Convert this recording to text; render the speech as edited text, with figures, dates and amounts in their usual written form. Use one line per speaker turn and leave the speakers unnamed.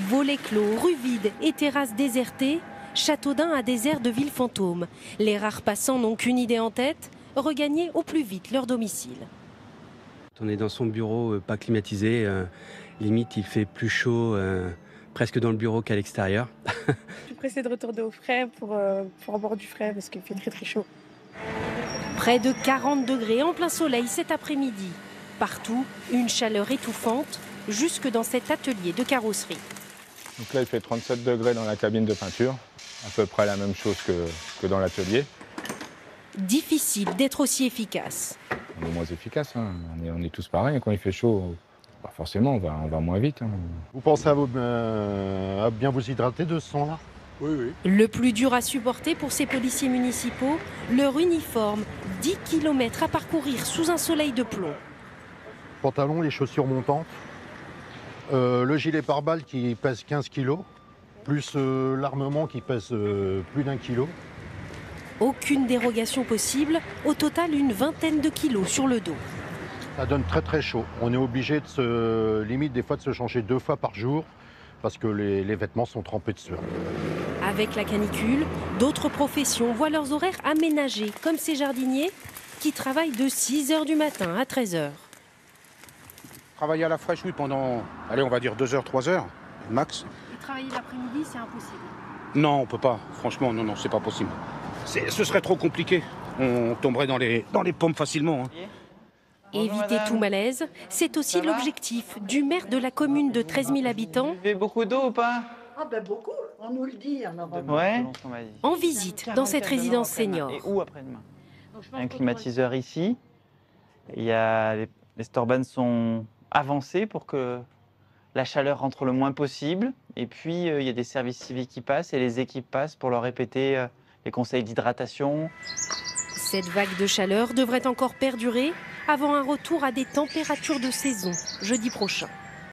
Volets clos, rues vides et terrasses désertées, Châteaudun a des airs de ville fantôme. Les rares passants n'ont qu'une idée en tête, regagner au plus vite leur domicile.
On est dans son bureau pas climatisé, limite il fait plus chaud presque dans le bureau qu'à l'extérieur.
Je suis pressée de retourner au frais pour avoir du frais parce qu'il fait très très chaud.
Près de 40 degrés en plein soleil cet après-midi. Partout, une chaleur étouffante, jusque dans cet atelier de carrosserie.
Donc là il fait 37 degrés dans la cabine de peinture, à peu près la même chose que dans l'atelier.
Difficile d'être aussi efficace.
On est moins efficace, hein. On est tous pareils. Quand il fait chaud, forcément, on va moins vite. Hein.
Vous pensez à bien vous hydrater de ce son-là?
Oui, oui.
Le plus dur à supporter pour ces policiers municipaux, leur uniforme, 10 km à parcourir sous un soleil de plomb.
Pantalon, les chaussures montantes, le gilet pare-balles qui pèse 15 kg, plus l'armement qui pèse plus d'1 kilo.
Aucune dérogation possible, au total une vingtaine de kilos sur le dos.
Ça donne très très chaud. On est obligé limite des fois de se changer 2 fois par jour parce que les vêtements sont trempés de sueur.
Avec la canicule, d'autres professions voient leurs horaires aménagés, comme ces jardiniers qui travaillent de 6 h du matin à 13 h.
Travailler à la fraîche, oui, pendant, allez, on va dire 2 h, 3 h, max.
Et travailler l'après-midi, c'est impossible.
Non, on peut pas. Franchement, non, c'est pas possible. Ce serait trop compliqué. On tomberait dans les pommes facilement. Hein.
Éviter tout malaise, c'est aussi l'objectif du maire de la commune de 13 000 habitants.
Vous buvez beaucoup d'eau ou pas?
Ah ben beaucoup, on nous le dit.
Ouais.
En visite dans cette résidence senior.
Et où après-demain? Un climatiseur ici. Il y a les storbanes sont avancées pour que la chaleur rentre le moins possible. Et puis il y a des services civiques qui passent et les équipes passent pour leur répéter les conseils d'hydratation.
Cette vague de chaleur devrait encore perdurer avant un retour à des températures de saison jeudi prochain.